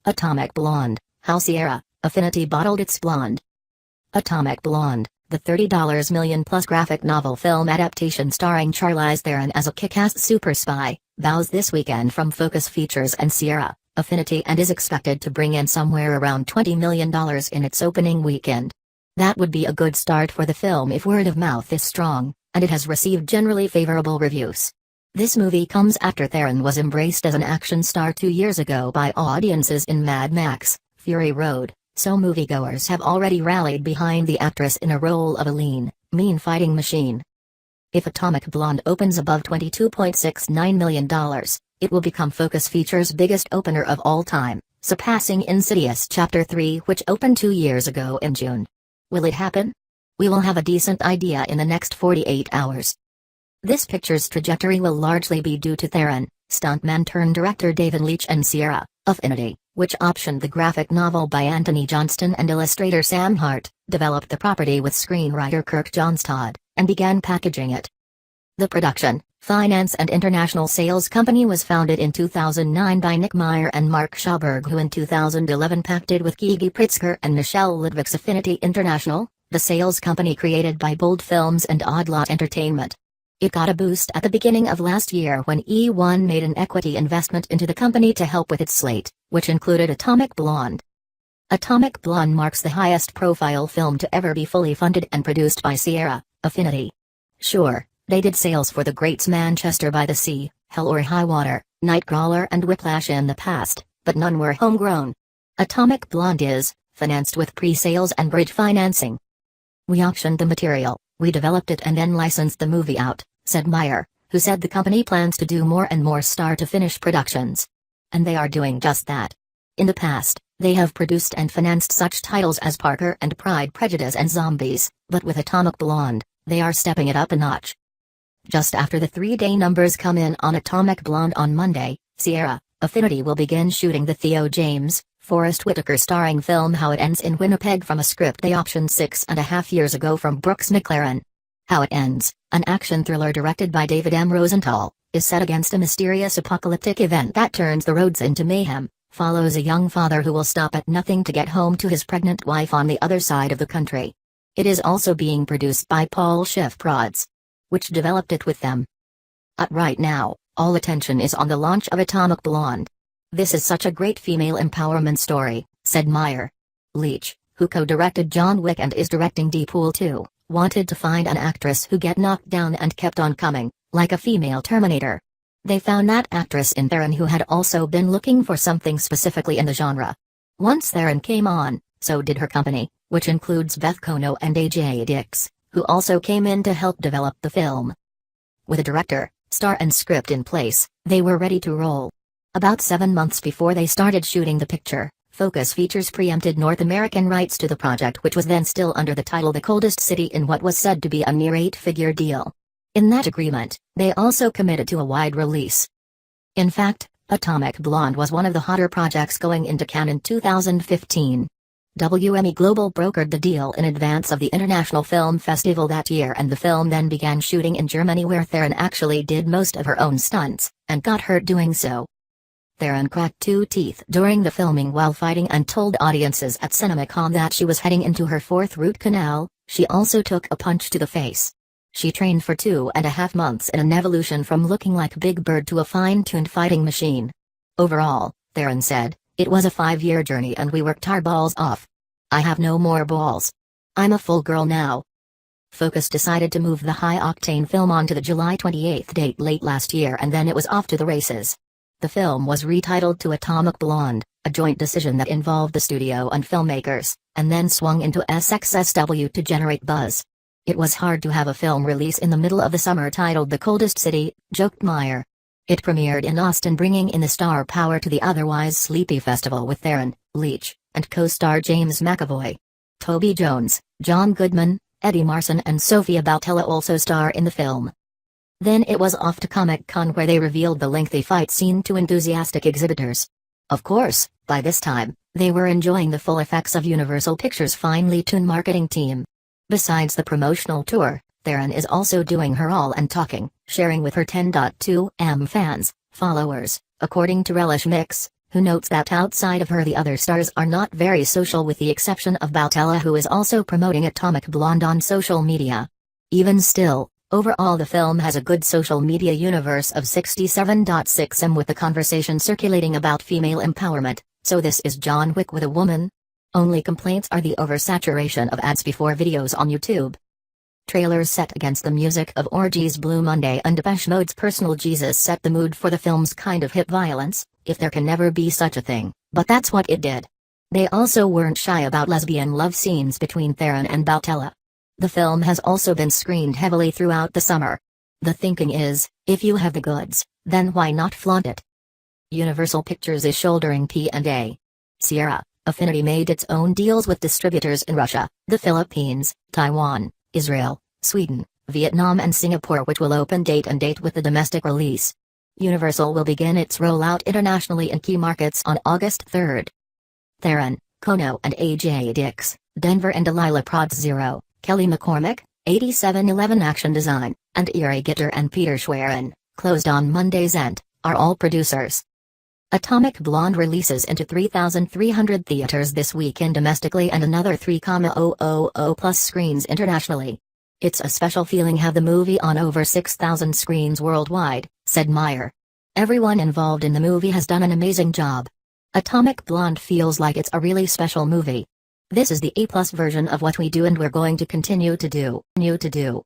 Atomic Blonde, How Sierra, Affinity Bottled Its Blonde. Atomic Blonde, the $30 million-plus graphic novel film adaptation starring Charlize Theron as a kick-ass super spy, vows this weekend from Focus Features and Sierra, Affinity, and is expected to bring in somewhere around $20 million in its opening weekend. That would be a good start for the film if word of mouth is strong, and it has received generally favorable reviews. This movie comes after Theron was embraced as an action star 2 years ago by audiences in Mad Max: Fury Road, so moviegoers have already rallied behind the actress in a role of a lean, mean fighting machine. If Atomic Blonde opens above $22.69 million, it will become Focus Features' biggest opener of all time, surpassing Insidious Chapter 3, which opened 2 years ago in June. Will it happen? We will have a decent idea in the next 48 hours. This picture's trajectory will largely be due to Theron, stuntman-turned-director David Leitch, and Sierra, Affinity, which optioned the graphic novel by Anthony Johnston and illustrator Sam Hart, developed the property with screenwriter Kirk Johnstad, and began packaging it. The production, finance and international sales company was founded in 2009 by Nick Meyer and Mark Schauberg, who in 2011 pacted with Gigi Pritzker and Michelle Ludwig's Affinity International, the sales company created by Bold Films and Odd Lot Entertainment. It got a boost at the beginning of last year when E1 made an equity investment into the company to help with its slate, which included Atomic Blonde. Atomic Blonde marks the highest-profile film to ever be fully funded and produced by Sierra, Affinity. Sure, they did sales for the greats Manchester by the Sea, Hell or High Water, Nightcrawler and Whiplash in the past, but none were homegrown. Atomic Blonde is financed with pre-sales and bridge financing. "We auctioned the material, we developed it and then licensed the movie out," said Meyer, who said the company plans to do more and more start-to-finish productions. And they are doing just that. In the past, they have produced and financed such titles as Parker and Pride, Prejudice and Zombies, but with Atomic Blonde, they are stepping it up a notch. Just after the 3-day numbers come in on Atomic Blonde on Monday, Sierra, Affinity will begin shooting the Theo James, Forrest Whitaker starring film How It Ends in Winnipeg from a script they optioned 6.5 years ago from Brooks McLaren. How It Ends, an action thriller directed by David M. Rosenthal, is set against a mysterious apocalyptic event that turns the roads into mayhem, follows a young father who will stop at nothing to get home to his pregnant wife on the other side of the country. It is also being produced by Paul Schiff Prods, which developed it with them. Right now, all attention is on the launch of Atomic Blonde. "This is such a great female empowerment story," said Meyer. Leitch, who co-directed John Wick and is directing Deadpool 2, wanted to find an actress who get knocked down and kept on coming, like a female Terminator. They found that actress in Theron, who had also been looking for something specifically in the genre. Once Theron came on, so did her company, which includes Beth Kono and A.J. Dix, who also came in to help develop the film. With a director, star and script in place, they were ready to roll. About 7 months before they started shooting the picture, Focus Features preempted North American rights to the project, which was then still under the title The Coldest City, in what was said to be a near 8-figure deal. In that agreement, they also committed to a wide release. In fact, Atomic Blonde was one of the hotter projects going into Cannes in 2015. WME Global brokered the deal in advance of the International Film Festival that year, and the film then began shooting in Germany, where Theron actually did most of her own stunts, and got hurt doing so. Theron cracked 2 teeth during the filming while fighting and told audiences at CinemaCon that she was heading into her 4th root canal. She also took a punch to the face. She trained for 2.5 months in an evolution from looking like Big Bird to a fine-tuned fighting machine. Overall, Theron said, "It was a 5-year journey and we worked our balls off. I have no more balls. I'm a full girl now." Focus decided to move the high-octane film onto the July 28 date late last year, and then it was off to the races. The film was retitled to Atomic Blonde, a joint decision that involved the studio and filmmakers, and then swung into SXSW to generate buzz. "It was hard to have a film release in the middle of the summer titled The Coldest City," joked Meyer. It premiered in Austin, bringing in the star power to the otherwise sleepy festival with Theron, Leitch, and co-star James McAvoy. Toby Jones, John Goodman, Eddie Marsan and Sofia Boutella also star in the film. Then it was off to Comic-Con, where they revealed the lengthy fight scene to enthusiastic exhibitors. Of course, by this time, they were enjoying the full effects of Universal Pictures' finely tuned marketing team. Besides the promotional tour, Theron is also doing her all and talking, sharing with her 10.2 M fans, followers, according to Relish Mix, who notes that outside of her the other stars are not very social with the exception of Bautella, who is also promoting Atomic Blonde on social media. Even still, overall the film has a good social media universe of 67.6M with the conversation circulating about female empowerment, so this is John Wick with a woman? Only complaints are the oversaturation of ads before videos on YouTube. Trailers set against the music of Orgy's Blue Monday and Depeche Mode's Personal Jesus set the mood for the film's kind of hip violence, if there can never be such a thing, but that's what it did. They also weren't shy about lesbian love scenes between Theron and Bautella. The film has also been screened heavily throughout the summer. The thinking is, if you have the goods, then why not flaunt it? Universal Pictures is shouldering P&A. Sierra, Affinity made its own deals with distributors in Russia, the Philippines, Taiwan, Israel, Sweden, Vietnam and Singapore, which will open date with the domestic release. Universal will begin its rollout internationally in key markets on August 3rd. Theron, Kono and AJ Dix, Denver and Delilah Prods Zero, Kelly McCormick, 8711 Action Design, and Erie Gitter and Peter Schwerin, closed on Monday's End, are all producers. Atomic Blonde releases into 3,300 theaters this weekend domestically and another 3,000 plus screens internationally. It's a special feeling have the movie on over 6,000 screens worldwide, said Meyer. Everyone involved in the movie has done an amazing job. Atomic Blonde feels like it's a really special movie. This is the A+ version of what we do and we're going to continue to do.